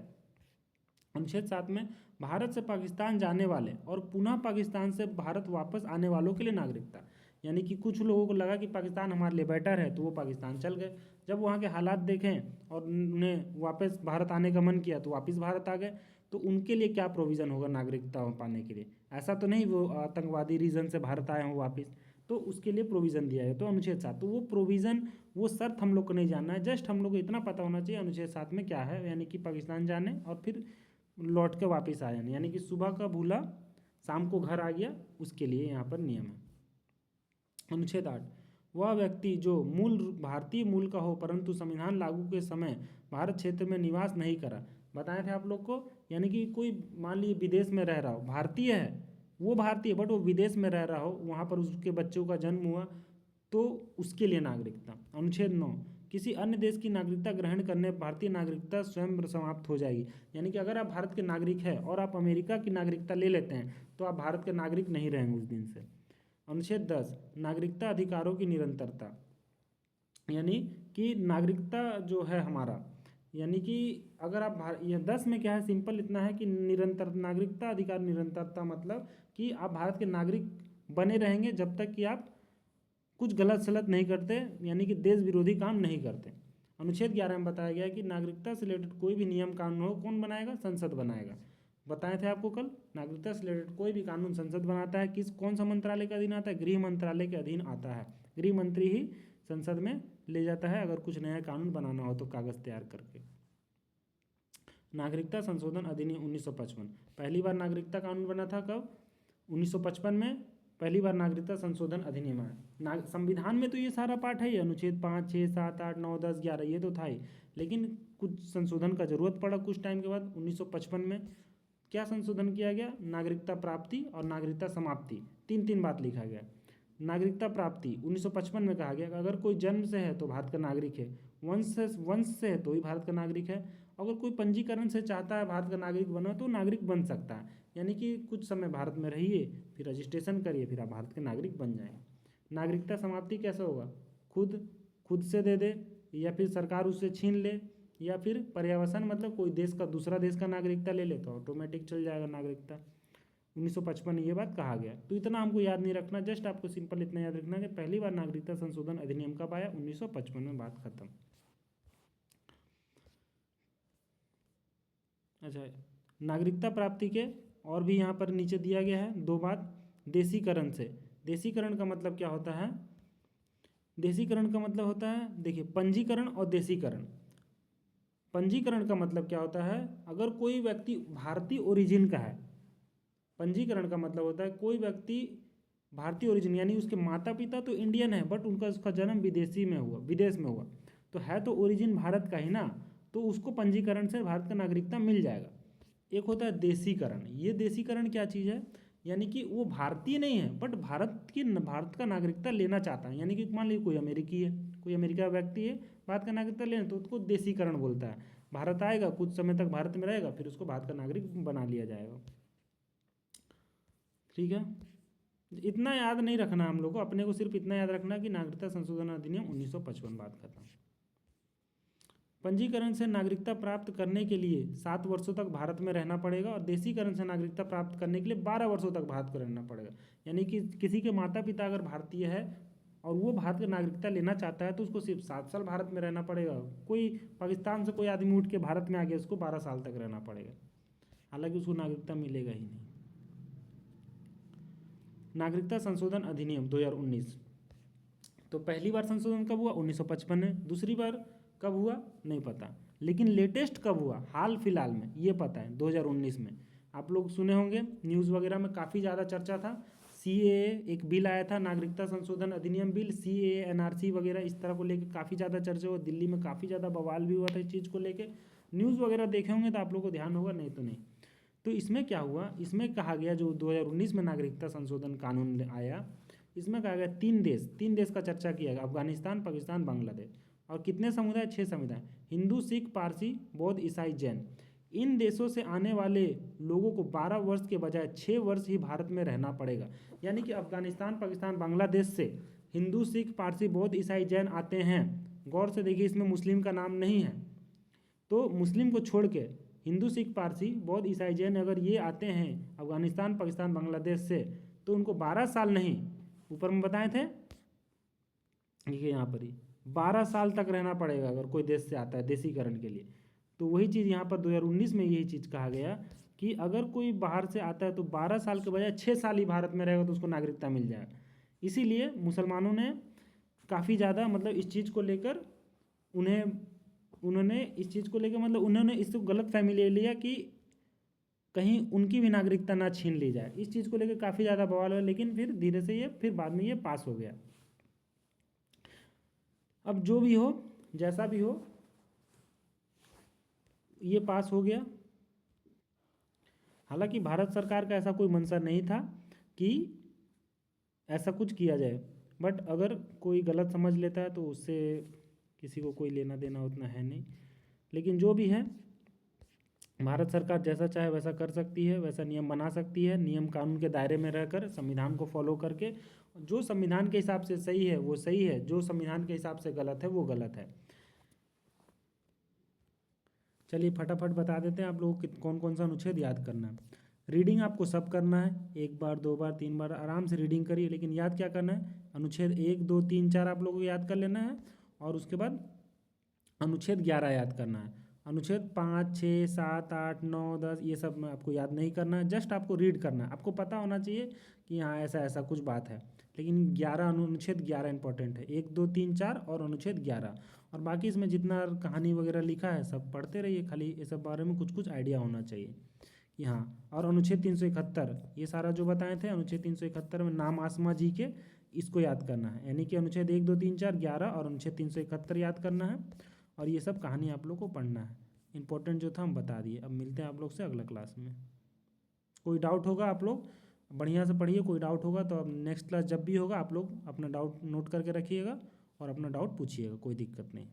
अनुच्छेद 7 में भारत से पाकिस्तान जाने वाले और पुनः पाकिस्तान से भारत वापस आने वालों के लिए नागरिकता, यानी कि कुछ लोगों को लगा कि पाकिस्तान हमारे लिए बेटर है तो वो पाकिस्तान चल गए, जब वहाँ के हालात देखें और उन्हें वापस भारत आने का मन किया तो वापस भारत आ गए, तो उनके लिए क्या प्रोविज़न होगा नागरिकता पाने के लिए। ऐसा तो नहीं वो आतंकवादी रीजन से भारत आए हों वापस, तो उसके लिए प्रोविज़न दिया है। तो अनुच्छेद 7, तो वो प्रोविज़न, वो शर्त हम लोग को नहीं जानना है, जस्ट हम लोग को इतना पता होना चाहिए अनुच्छेद 7 में क्या है, यानी कि पाकिस्तान जाने और फिर लौट के वापस आ जाने, यानी कि सुबह का भूला शाम को घर आ गया, उसके लिए यहाँ पर नियम है। अनुच्छेद 8, वह व्यक्ति जो मूल भारतीय मूल का हो परंतु संविधान लागू के समय भारत क्षेत्र में निवास नहीं करा, बताए थे आप लोग को, यानी कि कोई मान लीजिए विदेश में रह रहा हो, भारतीय है, वो भारतीय बट वो विदेश में रह रहा हो, वहाँ पर उसके बच्चों का जन्म हुआ तो उसके लिए नागरिकता। अनुच्छेद 9, किसी अन्य देश की नागरिकता ग्रहण करने भारतीय नागरिकता स्वयं समाप्त हो जाएगी, यानी कि अगर आप भारत के नागरिक हैं और आप अमेरिका की नागरिकता ले लेते हैं तो आप भारत के नागरिक नहीं रहेंगे उस दिन से। अनुच्छेद 10, नागरिकता अधिकारों की निरंतरता, यानी कि नागरिकता जो है हमारा, यानी कि अगर आप ये 10 में क्या है, सिंपल इतना है कि निरंतर नागरिकता अधिकार निरंतरता, मतलब कि आप भारत के नागरिक बने रहेंगे जब तक कि आप कुछ गलत सलत नहीं करते, यानी कि देश विरोधी काम नहीं करते। अनुच्छेद 11 में बताया गया है कि नागरिकता से रिलेटेड कोई भी नियम कानून हो, कौन बनाएगा? संसद बनाएगा। बताए थे आपको कल, नागरिकता से रिलेटेड कोई भी कानून संसद बनाता है। कौन सा मंत्रालय के अधीन आता है? गृह मंत्रालय के अधीन आता है। गृह मंत्री ही संसद में ले जाता है अगर कुछ नया कानून बनाना हो तो, कागज तैयार करके। नागरिकता संशोधन अधिनियम 1955, पहली बार नागरिकता कानून बना था कब? 1955 में पहली बार नागरिकता संशोधन अधिनियम आया। संविधान में तो ये सारा पार्ट है, ये अनुच्छेद 5, 6, 7, 8, 9, 10, 11 ये तो था ही, लेकिन कुछ संशोधन का जरूरत पड़ा कुछ टाइम के बाद। 1955 में क्या संशोधन किया गया? नागरिकता प्राप्ति और नागरिकता समाप्ति, तीन बात लिखा गया। नागरिकता प्राप्ति 1955 में कहा गया कि अगर कोई जन्म से है तो भारत का नागरिक है, वंश से है तो ही भारत का नागरिक है, अगर कोई पंजीकरण से चाहता है भारत का नागरिक बनो तो नागरिक बन सकता है। यानी कि कुछ समय भारत में रहिए, फिर रजिस्ट्रेशन करिए, फिर आप भारत के नागरिक बन जाएंगे। नागरिकता समाप्ति कैसे होगा? खुद से दे दे, या फिर सरकार उससे छीन ले, या फिर पर्यावसन, मतलब कोई देश का दूसरा देश का नागरिकता ले ले तो ऑटोमेटिक चल जाएगा नागरिकता। 1955 ये बात कहा गया। तो इतना हमको याद नहीं रखना, जस्ट आपको सिंपल इतना याद रखना कि पहली बार नागरिकता संशोधन अधिनियम कब आया? 1955 में, बात खत्म। अच्छा, नागरिकता प्राप्ति के और भी यहाँ पर नीचे दिया गया है 2 बात। देशीकरण से, देशीकरण का मतलब क्या होता है? देशीकरण का मतलब होता है, देखिए, पंजीकरण और देशीकरण। पंजीकरण का मतलब क्या होता है? अगर कोई व्यक्ति भारतीय ओरिजिन का है, पंजीकरण का मतलब होता है कोई व्यक्ति भारतीय ओरिजिन, यानी उसके माता पिता तो इंडियन है बट उसका जन्म विदेश में हुआ, तो है तो ओरिजिन भारत का ही ना, तो उसको पंजीकरण से भारत का नागरिकता मिल जाएगा। एक होता है देशीकरण। ये देशीकरण क्या चीज़ है? यानी कि वो भारतीय नहीं है बट भारत का नागरिकता लेना चाहता है। यानी कि मान लीजिए कोई अमेरिकी है, कोई अमेरिका का व्यक्ति है, भारत का नागरिकता लेना, तो उसको देशीकरण बोलता है। भारत आएगा, कुछ समय तक भारत में रहेगा, फिर उसको भारत का नागरिक बना लिया जाएगा। ठीक है, इतना याद नहीं रखना हम लोग को, अपने को सिर्फ इतना याद रखना कि नागरिकता संशोधन अधिनियम 1955, बात खत्म। पंजीकरण से नागरिकता प्राप्त करने के लिए 7 वर्षों तक भारत में रहना पड़ेगा, और देशीकरण से नागरिकता प्राप्त करने के लिए 12 वर्षों तक भारत को रहना पड़ेगा। यानी कि किसी के माता पिता अगर भारतीय है और वो भारत की नागरिकता लेना चाहता है तो उसको सिर्फ 7 साल भारत में रहना पड़ेगा। कोई पाकिस्तान से कोई आदमी उठ के भारत में आ गया, उसको 12 साल तक रहना पड़ेगा, हालांकि उसको नागरिकता मिलेगा ही नहीं। नागरिकता संशोधन अधिनियम 2019, तो पहली बार संशोधन कब हुआ? 1955 में। दूसरी बार कब हुआ? नहीं पता, लेकिन लेटेस्ट कब हुआ? हाल फिलहाल में, ये पता है 2019 में। आप लोग सुने होंगे न्यूज़ वगैरह में काफ़ी ज़्यादा चर्चा था। CAA एक बिल आया था, नागरिकता संशोधन अधिनियम बिल, CAA NRC वगैरह इस तरह को लेकर काफ़ी ज़्यादा चर्चा हुआ। दिल्ली में काफ़ी ज़्यादा बवाल भी हुआ था इस चीज़ को लेकर। न्यूज़ वगैरह देखे होंगे तो आप लोग को ध्यान होगा, नहीं तो नहीं। तो इसमें क्या हुआ? इसमें कहा गया, जो 2019 में नागरिकता संशोधन कानून आया, इसमें कहा गया 3 देश का चर्चा किया गया, अफगानिस्तान, पाकिस्तान, बांग्लादेश। और कितने समुदाय? 6 समुदाय, हिंदू, सिख, पारसी, बौद्ध, ईसाई, जैन। इन देशों से आने वाले लोगों को 12 वर्ष के बजाय 6 वर्ष ही भारत में रहना पड़ेगा। यानी कि अफगानिस्तान, पाकिस्तान, बांग्लादेश से हिंदू, सिख, पारसी, बौद्ध, ईसाई, जैन आते हैं। गौर से देखिए, इसमें मुस्लिम का नाम नहीं है, तो मुस्लिम को छोड़ के हिंदू, सिख, पारसी, बौद्ध, ईसाई, जैन अगर ये आते हैं अफगानिस्तान, पाकिस्तान, बांग्लादेश से, तो उनको 12 साल नहीं, ऊपर में बताए थे, देखिए यहाँ पर ही 12 साल तक रहना पड़ेगा अगर कोई देश से आता है देशीकरण के लिए। तो वही चीज़ यहाँ पर 2019 में यही चीज़ कहा गया कि अगर कोई बाहर से आता है तो 12 साल के बजाय 6 साल ही भारत में रहेगा तो उसको नागरिकता मिल जाएगा। इसीलिए मुसलमानों ने काफ़ी ज़्यादा, मतलब इस चीज़ को लेकर उन्होंने इस चीज़ को लेकर, मतलब उन्होंने इसको गलत फहमी ले लिया कि कहीं उनकी भी नागरिकता ना छीन ली जाए। इस चीज़ को लेकर काफ़ी ज़्यादा बवाल हुआ, लेकिन फिर धीरे से फिर बाद में ये पास हो गया। अब जो भी हो, जैसा भी हो, ये पास हो गया। हालांकि भारत सरकार का ऐसा कोई मंशा नहीं था कि ऐसा कुछ किया जाए, बट अगर कोई गलत समझ लेता है तो उससे किसी को कोई लेना देना उतना है नहीं। लेकिन जो भी है, भारत सरकार जैसा चाहे वैसा कर सकती है, वैसा नियम बना सकती है, नियम कानून के दायरे में रहकर, संविधान को फॉलो करके। जो संविधान के हिसाब से सही है वो सही है, जो संविधान के हिसाब से गलत है वो गलत है। चलिए फटाफट बता देते हैं आप लोगों को कौन कौन सा अनुच्छेद याद करना है। रीडिंग आपको सब करना है, 1 बार 2 बार 3 बार आराम से रीडिंग करिए, लेकिन याद क्या करना है, अनुच्छेद 1 2 3 4 आप लोगों को याद कर लेना है, और उसके बाद अनुच्छेद 11 याद करना है। अनुच्छेद 5 6 7 8 9 10 ये सब में आपको याद नहीं करना है, जस्ट आपको रीड करना है। आपको पता होना चाहिए कि हाँ ऐसा ऐसा कुछ बात है, लेकिन 11 अनुच्छेद 11 इंपॉर्टेंट है, 1 2 3 4 और अनुच्छेद 11। और बाकी इसमें जितना कहानी वगैरह लिखा है सब पढ़ते रहिए, खाली ये सब बारे में कुछ कुछ आइडिया होना चाहिए कि हाँ। और अनुच्छेद 371 ये सारा जो बताए थे, अनुच्छेद 371 में नाम आसमा जी के, इसको याद करना है, यानी कि अनुच्छेद 1 2 3 4 11 और अनुच्छेद 371 याद करना है। और ये सब कहानी आप लोग को पढ़ना है, इंपॉर्टेंट जो था हम बता दिए। अब मिलते हैं आप लोग से अगला क्लास में। कोई डाउट होगा आप लोग बढ़िया से पढ़िए, कोई डाउट होगा तो अब नेक्स्ट क्लास जब भी होगा आप लोग अपना डाउट नोट करके रखिएगा और अपना डाउट पूछिएगा, कोई दिक्कत नहीं।